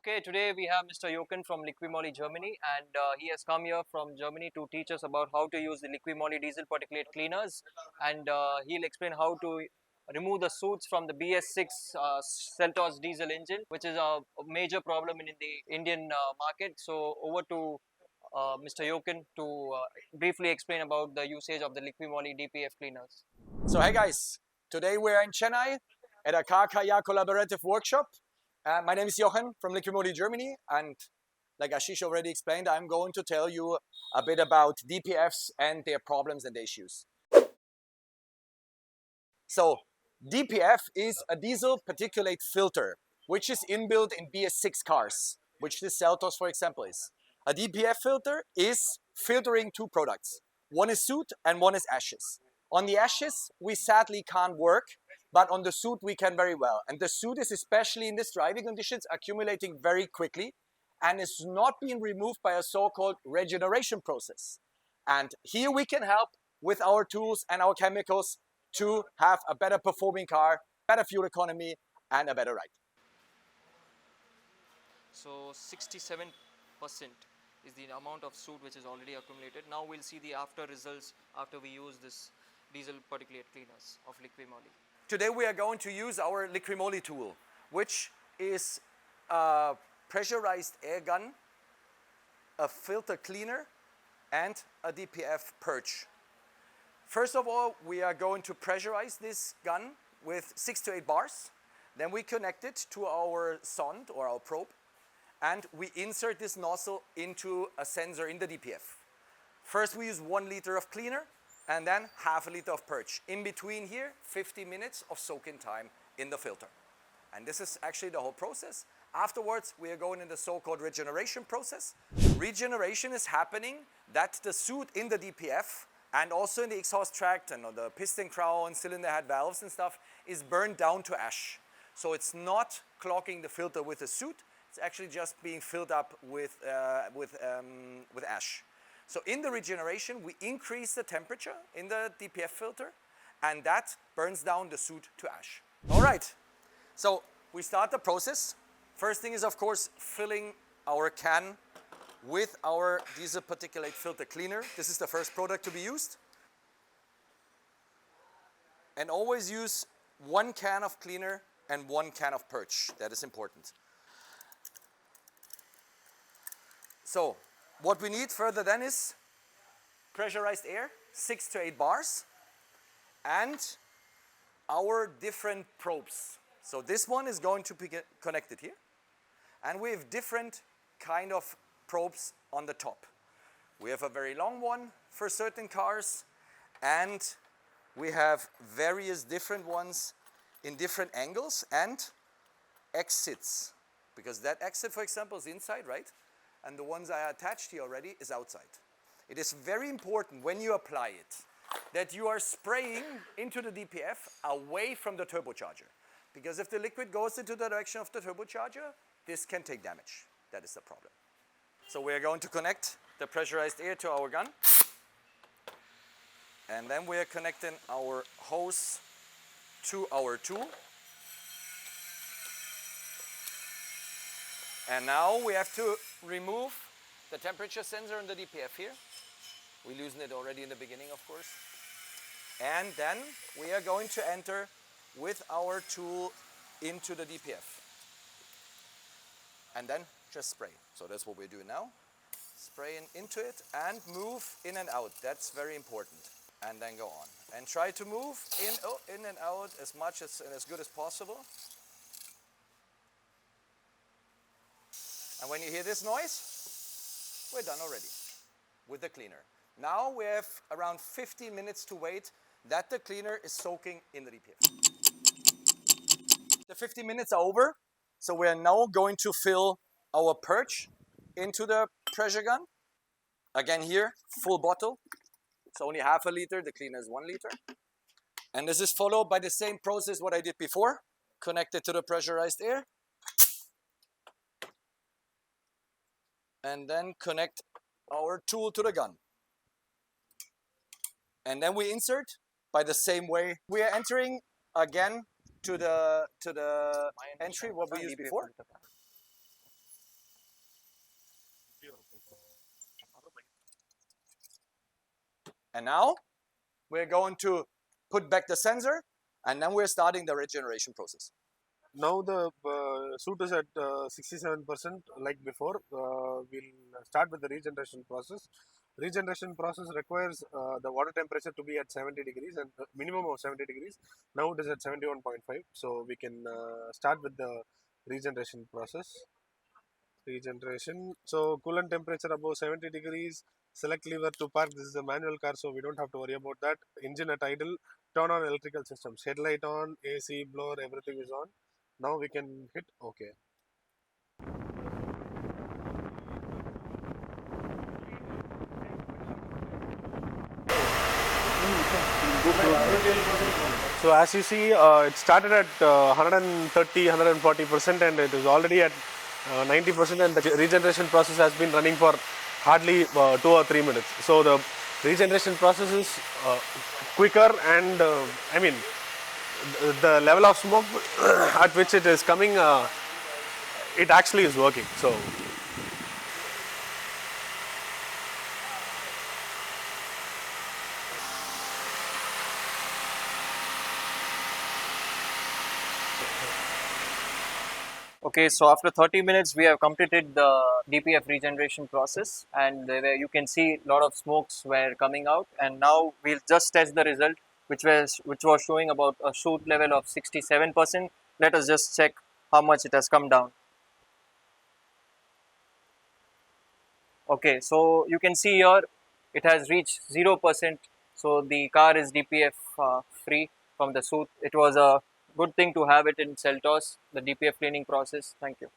Okay, today we have Mr. Jochen from Liqui Moly, Germany, and he has come here from Germany to teach us about how to use the Liqui Moly diesel particulate cleaners, and he'll explain how to remove the soots from the BS6 Seltos diesel engine, which is a major problem in the Indian market. So over to Mr. Jochen to briefly explain about the usage of the Liqui Moly DPF cleaners. So hey guys, today we're in Chennai at a Carkayaar collaborative workshop. My name is Jochen from Liqui Moly Germany, and like Ashish already explained, I'm going to tell you a bit about DPFs and their problems and issues. So DPF is a diesel particulate filter, which is inbuilt in BS6 cars, which this Seltos, for example, is. A DPF filter is filtering two products. One is soot and one is ashes. On the ashes, we sadly can't work, but on the soot we can very well. And the soot is, especially in these driving conditions, accumulating very quickly and is not being removed by a so-called regeneration process. And here we can help with our tools and our chemicals to have a better performing car, better fuel economy, and a better ride. So 67% is the amount of soot which is already accumulated. Now we'll see the after results after we use this diesel particulate cleaners of Liqui Moly. Today we are going to use our Liqui Moly tool, which is a pressurized air gun, a filter cleaner, and a DPF purge. First of all, we are going to pressurize this gun with 6 to 8 bars. Then we connect it to our sonde or our probe, and we insert this nozzle into a sensor in the DPF. First we use 1 liter of cleaner and then half a liter of purge. In between here, 50 minutes of soak-in time in the filter. And this is actually the whole process. Afterwards, we are going in the so-called regeneration process. Regeneration is happening that the soot in the DPF and also in the exhaust tract and on the piston crown, cylinder head valves and stuff is burned down to ash. So it's not clogging the filter with the soot, it's actually just being filled up with ash. So in the regeneration, we increase the temperature in the DPF filter, and that burns down the soot to ash. All right, so we start the process. First thing is, of course, filling our can with our diesel particulate filter cleaner. This is the first product to be used. And always use 1 can of cleaner and 1 can of purge. That is important. So what we need further then is pressurized air, 6 to 8 bars, and our different probes. So this one is going to be connected here, and we have different kind of probes on the top. We have a very long one for certain cars, and we have various different ones in different angles and exits, because that exit, for example, is inside, right? And the ones I attached here already is outside. It is very important when you apply it that you are spraying into the DPF away from the turbocharger, because if the liquid goes into the direction of the turbocharger, this can take damage. That is the problem. So we are going to connect the pressurized air to our gun, and then we are connecting our hose to our tool. And now we have to remove the temperature sensor in the DPF here. We loosened it already in the beginning, of course. And then we are going to enter with our tool into the DPF. And then just spray. So that's what we're doing now. Spray into it and move in and out. That's very important. And then go on. And try to move in and out as much and as good as possible. And when you hear this noise, we're done already with the cleaner. Now we have around 15 minutes to wait that the cleaner is soaking in the DPF. The 15 minutes are over, so we are now going to fill our purge into the pressure gun. Again here, full bottle. It's only half a liter, the cleaner is 1 liter. And this is followed by the same process what I did before. Connect it to the pressurized air. And then connect our tool to the gun. And then we insert by the same way. We are entering again to the entry what we used before. And now we're going to put back the sensor, and then we're starting the regeneration process. Now the soot is at 67% like before. We'll start with the regeneration process. Regeneration process requires the water temperature to be at 70 degrees and minimum of 70 degrees. Now it is at 71.5. So we can start with the regeneration process. Regeneration. So coolant temperature above 70 degrees. Select lever to park. This is a manual car, so we don't have to worry about that. Engine at idle. Turn on electrical systems. Headlight on, AC, blower, everything is on. Now we can hit OK. So as you see, it started at 130, 140%, and it is already at 90%, and the regeneration process has been running for hardly 2 or 3 minutes. So the regeneration process is quicker, and I mean the level of smoke at which it is coming, it actually is working. So Okay, so after 30 minutes, we have completed the DPF regeneration process, and there you can see a lot of smokes were coming out. And now we'll just test the result, which was showing about a soot level of 67%. Let us just check how much it has come down. Okay, so you can see here it has reached 0%. So the car is DPF free from the soot. It was a good thing to have it in Seltos, the DPF cleaning process. Thank you.